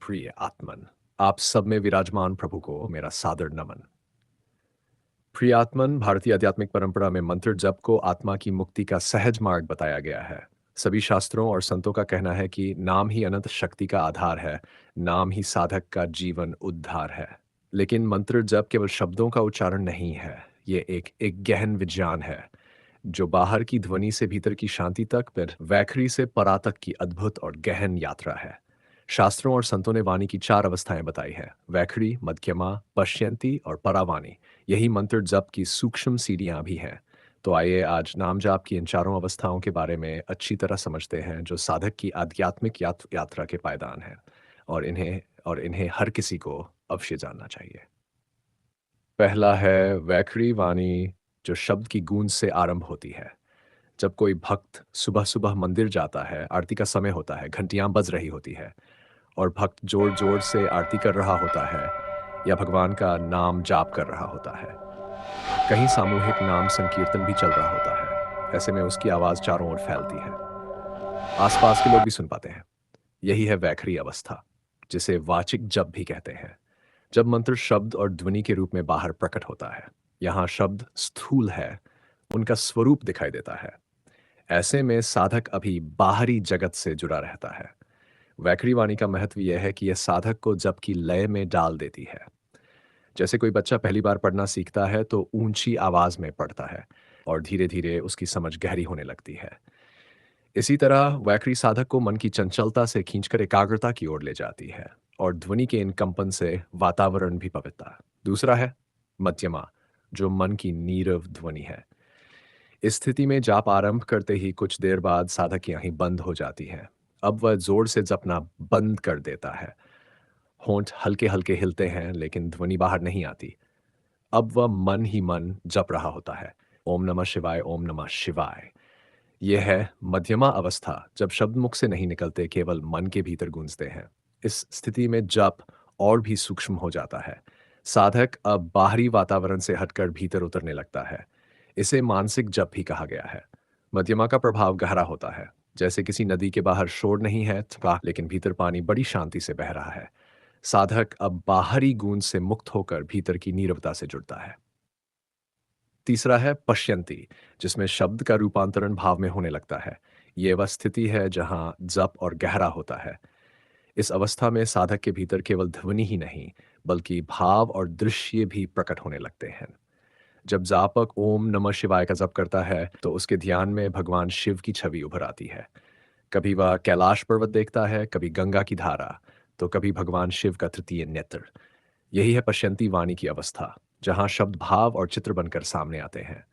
प्रिय आत्मन, आप सब में विराजमान प्रभु को मेरा सादर नमन। प्रिय आत्मन, भारतीय आध्यात्मिक परंपरा में मंत्र जप को आत्मा की मुक्ति का सहज मार्ग बताया गया है। सभी शास्त्रों और संतों का कहना है कि नाम ही अनंत शक्ति का आधार है, नाम ही साधक का जीवन उद्धार है। लेकिन मंत्र जप केवल शब्दों का उच्चारण नहीं है, ये एक गहन विज्ञान है जो बाहर की ध्वनि से भीतर की शांति तक, फिर वैखरी से परा तक की अद्भुत और गहन यात्रा है। शास्त्रों और संतों ने वाणी की चार अवस्थाएं बताई है: वैखरी, मध्यमा, पश्यंती और परावाणी। यही मंत्र जप की सूक्ष्म सीढ़ियां भी हैं। तो आइए आज नाम जाप की इन चारों अवस्थाओं के बारे में अच्छी तरह समझते हैं, जो साधक की आध्यात्मिक यात्रा के पायदान हैं और इन्हें हर किसी को अवश्य जानना चाहिए। पहला है वैखरी वाणी, जो शब्द की गूंज से आरंभ होती है। जब कोई भक्त सुबह सुबह मंदिर जाता है, आरती का समय होता है, घंटियां बज रही होती है और भक्त जोर जोर से आरती कर रहा होता है या भगवान का नाम जाप कर रहा होता है। कहीं सामूहिक नाम संकीर्तन भी चल रहा होता है। ऐसे में उसकी आवाज चारों ओर फैलती है, आसपास के लोग भी सुन पाते हैं। यही है वैखरी अवस्था, जिसे वाचिक जप भी कहते हैं। जब मंत्र शब्द और ध्वनि के रूप में बाहर प्रकट होता है, यहाँ शब्द स्थूल है, उनका स्वरूप दिखाई देता है। ऐसे में साधक अभी बाहरी जगत से जुड़ा रहता है। वैखरी वाणी का महत्व यह है कि यह साधक को जप की लय में डाल देती है। जैसे कोई बच्चा पहली बार पढ़ना सीखता है तो ऊंची आवाज में पढ़ता है और धीरे धीरे उसकी समझ गहरी होने लगती है। इसी तरह वैखरी साधक को मन की चंचलता से खींचकर एकाग्रता की ओर ले जाती है और ध्वनि के इन कंपन से वातावरण भी पवित्र। दूसरा है मध्यमा, जो मन की नीरव ध्वनि है। इस स्थिति में जाप आरंभ करते ही कुछ देर बाद साधक की आंखें बंद हो जाती हैं। अब वह जोर से जपना बंद कर देता है। होंठ हल्के हल्के हिलते हैं लेकिन ध्वनि बाहर नहीं आती। अब वह मन ही मन जप रहा होता है, ओम नमः शिवाय, ओम नमः शिवाय। यह है मध्यमा अवस्था, जब शब्द मुख से नहीं निकलते, केवल मन के भीतर गूंजते हैं। इस स्थिति में जप और भी सूक्ष्म हो जाता है। साधक अब बाहरी वातावरण से हटकर भीतर उतरने लगता है। इसे मानसिक जप भी कहा गया है। मध्यमा का प्रभाव गहरा होता है, जैसे किसी नदी के बाहर शोर नहीं है लेकिन भीतर पानी बड़ी शांति से बह रहा है। साधक अब बाहरी गूंज से मुक्त होकर भीतर की नीरवता से जुड़ता है। तीसरा है पश्यंती, जिसमें शब्द का रूपांतरण भाव में होने लगता है। ये वह स्थिति है जहां जप और गहरा होता है। इस अवस्था में साधक के भीतर केवल ध्वनि ही नहीं, बल्कि भाव और दृश्य भी प्रकट होने लगते हैं। जब जापक ओम नमः शिवाय का जप करता है तो उसके ध्यान में भगवान शिव की छवि उभर आती है। कभी वह कैलाश पर्वत देखता है, कभी गंगा की धारा, तो कभी भगवान शिव का तृतीय नेत्र। यही है पश्यंती वाणी की अवस्था, जहां शब्द भाव और चित्र बनकर सामने आते हैं।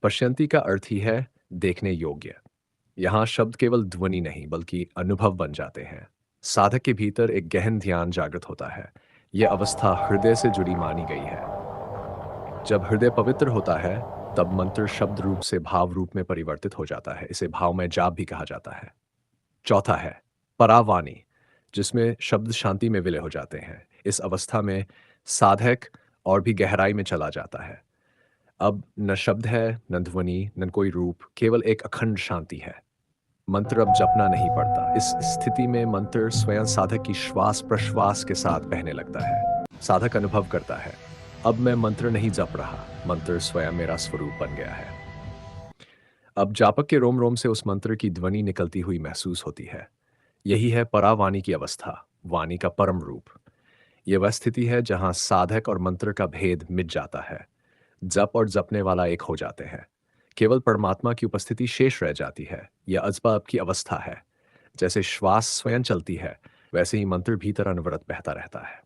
पश्यंती का अर्थ ही है देखने योग्य। यहाँ शब्द केवल ध्वनि नहीं बल्कि अनुभव बन जाते हैं। साधक के भीतर एक गहन ध्यान जागृत होता है। यह अवस्था हृदय से जुड़ी मानी गई है। जब हृदय पवित्र होता है, तब मंत्र शब्द रूप से भाव रूप में परिवर्तित हो जाता है। इसे भावमय जाप भी कहा जाता है। चौथा है परावाणी, जिसमें शब्द शांति में विलय हो जाते हैं। इस अवस्था में साधक और भी गहराई में चला जाता है। अब न शब्द है, न ध्वनि, न कोई रूप, केवल एक अखंड शांति है। मंत्र अब जपना नहीं पड़ता। इस स्थिति में मंत्र स्वयं साधक की श्वास प्रश्वास के साथ बहने लगता है। साधक अनुभव करता है, अब मैं मंत्र नहीं जप रहा, मंत्र स्वयं मेरा स्वरूप बन गया है। अब जापक के रोम रोम से उस मंत्र की ध्वनि निकलती हुई महसूस होती है। यही है परावाणी की अवस्था, वाणी का परम रूप। यह वह स्थिति है जहां साधक और मंत्र का भेद मिट जाता है। जप और जपने वाला एक हो जाते हैं। केवल परमात्मा की उपस्थिति शेष रह जाती है। यह अजब की अवस्था है। जैसे श्वास स्वयं चलती है, वैसे ही मंत्र भीतर अनवरत बहता रहता है।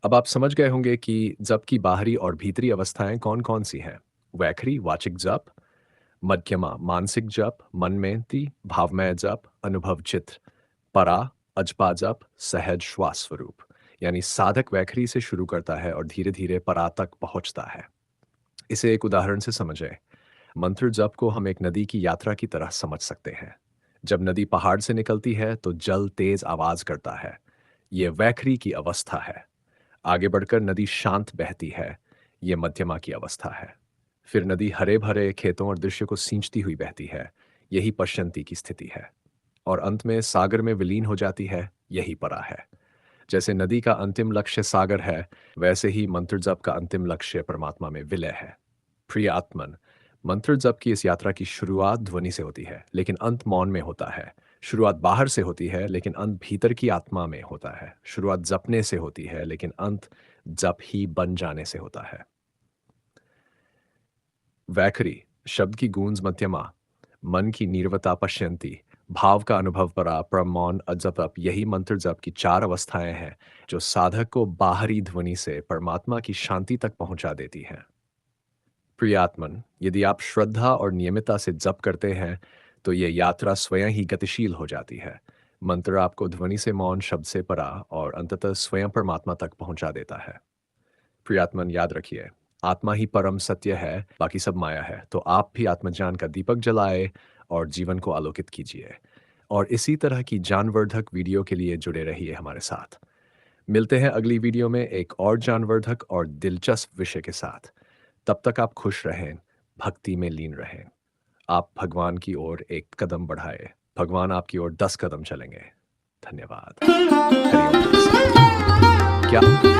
अब आप समझ गए होंगे कि जप की बाहरी और भीतरी अवस्थाएं कौन कौन सी हैं। वैखरी वाचिक जप, मध्यमा मानसिक जप, मनमेंती भावमय जप, अनुभव चित्त, परा अजपा जप, सहज श्वास स्वरूप। यानी साधक वैखरी से शुरू करता है और धीरे धीरे परा तक पहुंचता है। इसे एक उदाहरण से समझें। मंत्र जप को हम एक नदी की यात्रा की तरह समझ सकते हैं। जब नदी पहाड़ से निकलती है तो जल तेज आवाज करता है। यह वैखरी की अवस्था है। आगे बढ़कर नदी शांत बहती है। यह मध्यमा की अवस्था है। फिर नदी हरे भरे खेतों और दृश्य को सींचती हुई बहती है। यही पश्यंती की स्थिति है। और अंत में सागर में विलीन हो जाती है, यही परा है। जैसे नदी का अंतिम लक्ष्य सागर है, वैसे ही मंत्र जप का अंतिम लक्ष्य परमात्मा में विलय है। प्रिय आत्मन, मंत्र जप की इस यात्रा की शुरुआत ध्वनि से होती है, लेकिन अंत मौन में होता है। शुरुआत बाहर से होती है, लेकिन अंत भीतर की आत्मा में होता है। शुरुआत जपने से होती है, लेकिन अंत जप ही बन जाने से होता है। वैखरी शब्द की गूंज मध्यमा, मन की नीरवता पश्यंती, भाव का अनुभव परा, प्रमौन अजप, यही मंत्र जप की चार अवस्थाएं हैं जो साधक को बाहरी ध्वनि से परमात्मा की शांति तक पहुंचा देती हैं। प्रियात्मन, यदि आप श्रद्धा और नियमितता से जप करते हैं तो ये यात्रा स्वयं ही गतिशील हो जाती है। मंत्र आपको ध्वनि से मौन, शब्द से परा और अंततः स्वयं परमात्मा तक पहुंचा देता है। प्रियात्मन, याद रखिए, आत्मा ही परम सत्य है, बाकी सब माया है। तो आप भी आत्मज्ञान का दीपक जलाए और जीवन को आलोकित कीजिए। और इसी तरह की ज्ञानवर्धक वीडियो के लिए जुड़े रहिए हमारे साथ। मिलते हैं अगली वीडियो में एक और ज्ञानवर्धक और दिलचस्प विषय के साथ। तब तक आप खुश रहें, भक्ति में लीन रहें। आप भगवान की ओर एक कदम बढ़ाए, भगवान आपकी ओर 10 कदम चलेंगे। धन्यवाद। हरि ओम। क्या